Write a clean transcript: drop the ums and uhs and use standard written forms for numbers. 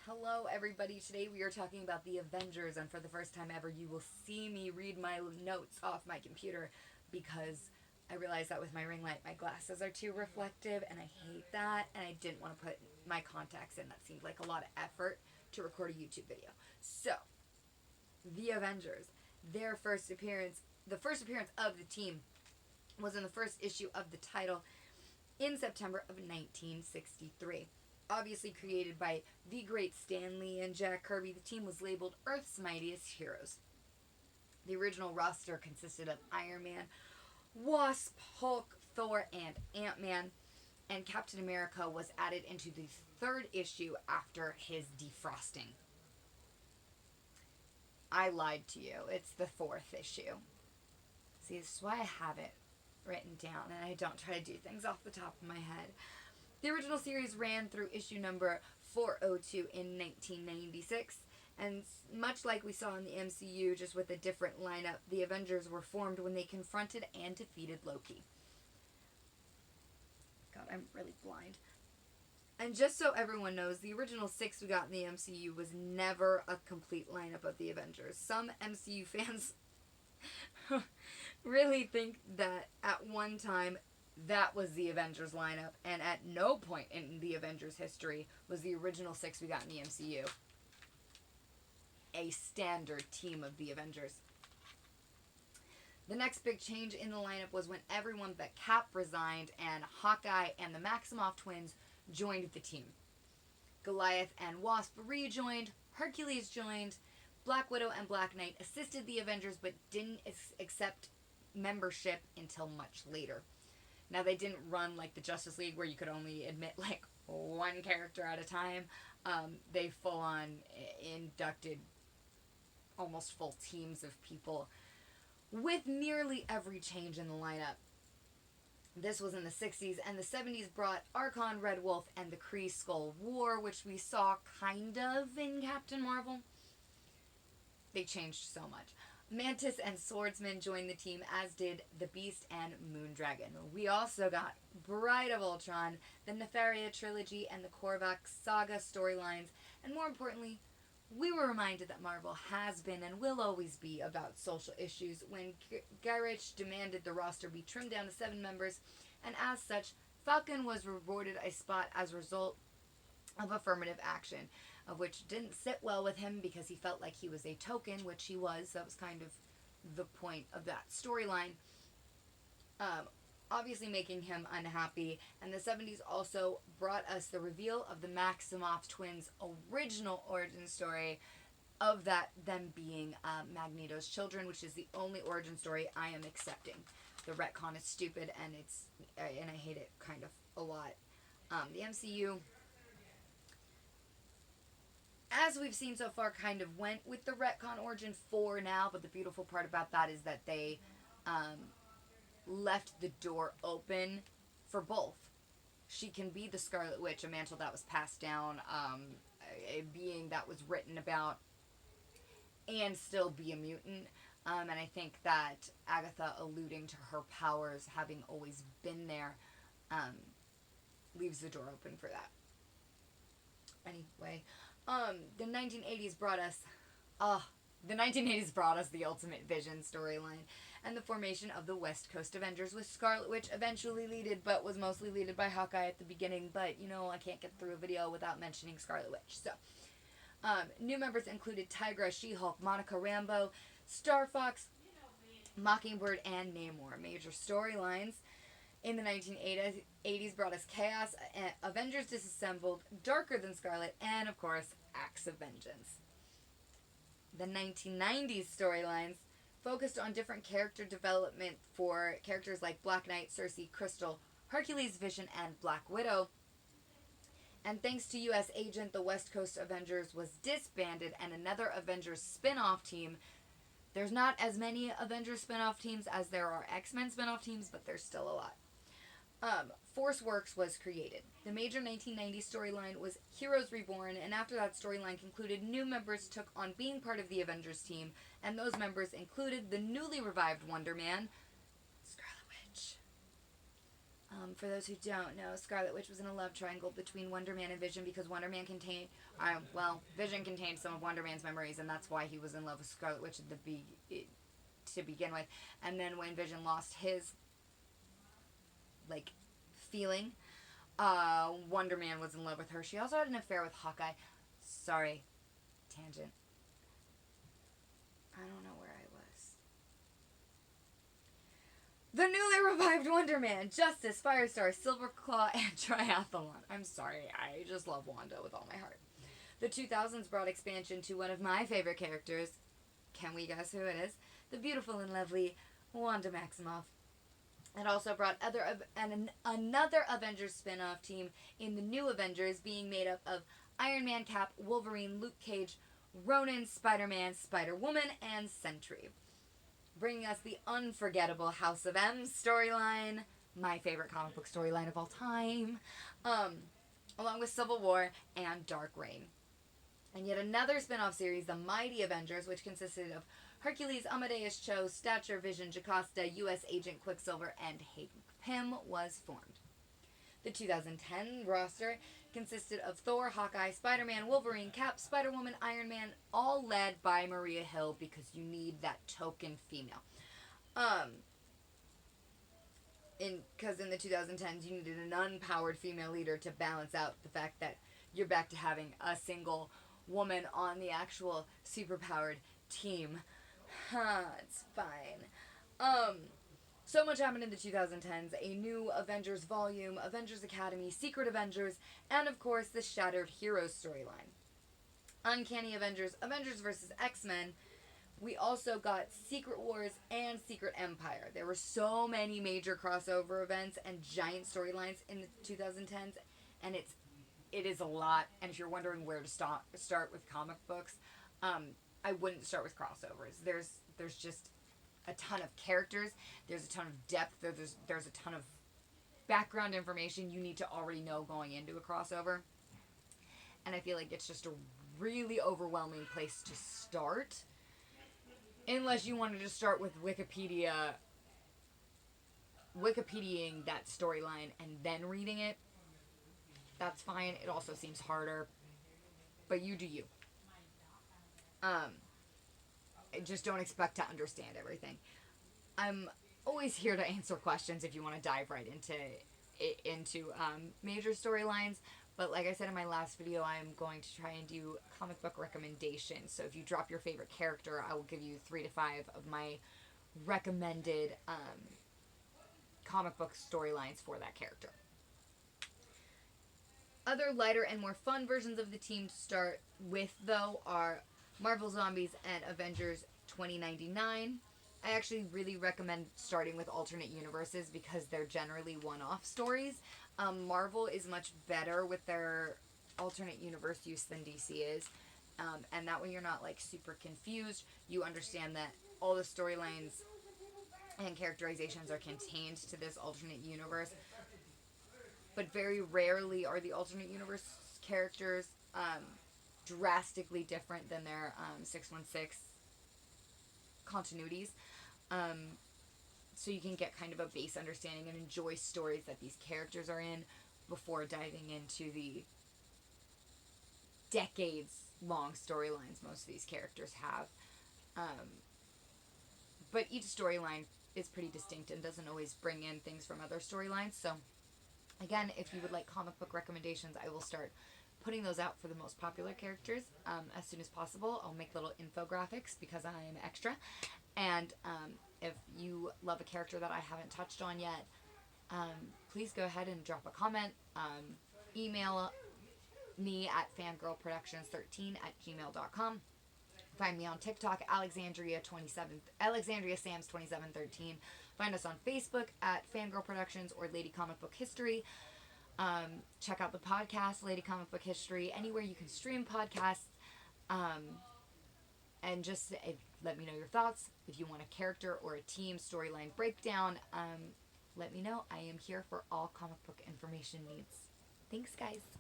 Hello, everybody. Today we are talking about the Avengers, and for the first time ever, you will see me read my notes off my computer because I realized that with my ring light, my glasses are too reflective, and I hate that, and I didn't want to put my contacts in. That seemed like a lot of effort to record a YouTube video. So, the Avengers, their first appearance, the first appearance of the team was in the first issue of the title in September of 1963. Obviously created by the great Stan Lee and Jack Kirby, the team was labeled Earth's Mightiest Heroes. The original roster consisted of Iron Man, Wasp, Hulk, Thor, and Ant-Man, and Captain America was added into the third issue after his defrosting. I lied to you. It's the fourth issue. See, this is why I have it written down and I don't try to do things off the top of my head. The original series ran through issue number 402 in 1996, and much like we saw in the MCU, just with a different lineup, the Avengers were formed when they confronted and defeated Loki. God, I'm really blind. And just so everyone knows, the original 6 we got in the MCU was never a complete lineup of the Avengers. Some MCU fans really think that at one time that was the Avengers lineup, and at no point in the Avengers history was the original 6 we got in the MCU a standard team of the Avengers. The next big change in the lineup was when everyone but Cap resigned and Hawkeye and the Maximoff twins joined the team. Goliath and Wasp rejoined, Hercules joined, Black Widow and Black Knight assisted the Avengers but didn't accept membership until much later. Now, they didn't run like the Justice League where you could only admit like one character at a time. They full on inducted almost full teams of people with nearly every change in the lineup. This was in the 60s, and the 70s brought Archon, Red Wolf, and the Kree Skull War, which we saw kind of in Captain Marvel. They changed so much. Mantis and Swordsman joined the team, as did the Beast and Moondragon. We also got Bride of Ultron, the Nefaria trilogy, and the Korvac saga storylines, and more importantly, we were reminded that Marvel has been and will always be about social issues when Garrett demanded the roster be trimmed down to 7 members, and as such, Falcon was rewarded a spot as a result of affirmative action, of which didn't sit well with him because he felt like he was a token, which he was. That was kind of the point of that storyline. Obviously making him unhappy. And the 70s also brought us the reveal of the Maximoff twins' original origin story, of that them being Magneto's children, which is the only origin story I am accepting. The retcon is stupid, and I hate it kind of a lot. The MCU, as we've seen so far, kind of went with the retcon origin for now, but the beautiful part about that is that they left the door open for both. She can be the Scarlet Witch, a mantle that was passed down, a being that was written about, and still be a mutant. And I think that Agatha alluding to her powers having always been there leaves the door open for that. Anyway, the 1980s brought us the Ultimate Vision storyline and the formation of the West Coast Avengers, with Scarlet Witch eventually leaded, but was mostly leaded by Hawkeye at the beginning. But, I can't get through a video without mentioning Scarlet Witch. So, new members included Tigra, She-Hulk, Monica Rambeau, Star Fox, Mockingbird, and Namor. Major storylines in the 1980s brought us Chaos, Avengers Disassembled, Darker Than Scarlet, and, of course, Acts of Vengeance. The 1990s storylines focused on different character development for characters like Black Knight, Cersei, Crystal, Hercules, Vision, and Black Widow. And thanks to U.S. Agent, the West Coast Avengers was disbanded, and another Avengers spin-off team. There's not as many Avengers spin-off teams as there are X-Men spin-off teams, but there's still a lot. Force Works was created. The major 1990s storyline was Heroes Reborn, and after that storyline concluded, new members took on being part of the Avengers team, and those members included the newly revived Wonder Man, Scarlet Witch, For those who don't know, Scarlet Witch was in a love triangle between Wonder Man and Vision because Wonder Man contained, Vision contained some of Wonder Man's memories, and that's why he was in love with Scarlet Witch to begin with. And then when Vision lost his, feeling, Wonder Man was in love with her. She also had an affair with Hawkeye. Sorry, tangent. I don't know where I was. The newly revived Wonder Man, Justice, Firestar, Silverclaw, and Triathlon. I'm sorry, I just love Wanda with all my heart. The 2000s brought expansion to one of my favorite characters. Can we guess who it is? The beautiful and lovely Wanda Maximoff. It also brought another Avengers spin-off team in the new Avengers, being made up of Iron Man, Cap, Wolverine, Luke Cage, Ronan, Spider-Man, Spider-Woman, and Sentry. Bringing us the unforgettable House of M storyline, my favorite comic book storyline of all time, along with Civil War and Dark Reign. And yet another spin-off series, The Mighty Avengers, which consisted of Hercules, Amadeus Cho, Stature, Vision, Jocasta, U.S. Agent Quicksilver, and Hank Pym, was formed. The 2010 roster consisted of Thor, Hawkeye, Spider-Man, Wolverine, Cap, Spider-Woman, Iron Man, all led by Maria Hill because you need that token female. Because in the 2010s you needed an unpowered female leader to balance out the fact that you're back to having a single woman on the actual superpowered team. It's fine. So much happened in the 2010s. A new Avengers volume, Avengers Academy, Secret Avengers, and of course the Shattered Heroes storyline. Uncanny Avengers, Avengers vs. X-Men. We also got Secret Wars and Secret Empire. There were so many major crossover events and giant storylines in the 2010s, and it is a lot. And if you're wondering where to start with comic books, I wouldn't start with crossovers. There's just a ton of characters. There's a ton of depth. There's a ton of background information you need to already know going into a crossover. And I feel like it's just a really overwhelming place to start. Unless you wanted to start with Wikipediaing that storyline and then reading it. That's fine. It also seems harder. But you do you. Just don't expect to understand everything. I'm always here to answer questions if you want to dive right into major storylines. But like I said in my last video, I'm going to try and do comic book recommendations. So if you drop your favorite character, I will give you 3 to 5 of my recommended comic book storylines for that character. Other lighter and more fun versions of the team to start with, though, are Marvel Zombies and Avengers 2099. I actually really recommend starting with alternate universes because they're generally one-off stories. Marvel is much better with their alternate universe use than DC is. And that way you're not super confused. You understand that all the storylines and characterizations are contained to this alternate universe. But very rarely are the alternate universe characters drastically different than their 616 continuities. So you can get kind of a base understanding and enjoy stories that these characters are in before diving into the decades-long storylines most of these characters have. But each storyline is pretty distinct and doesn't always bring in things from other storylines. So, again, if you would like comic book recommendations, I will start putting those out for the most popular characters as soon as possible. I'll make little infographics because I'm extra. And if you love a character that I haven't touched on yet, please go ahead and drop a comment. Email me at fangirlproductions13@gmail.com. Find me on TikTok, Alexandria Sams 2713. Find us on Facebook at Fangirl Productions or Lady Comic Book History. Check out the podcast, Lady Comic Book History, anywhere you can stream podcasts. And just let me know your thoughts. If you want a character or a team storyline breakdown, let me know. I am here for all comic book information needs. Thanks, guys.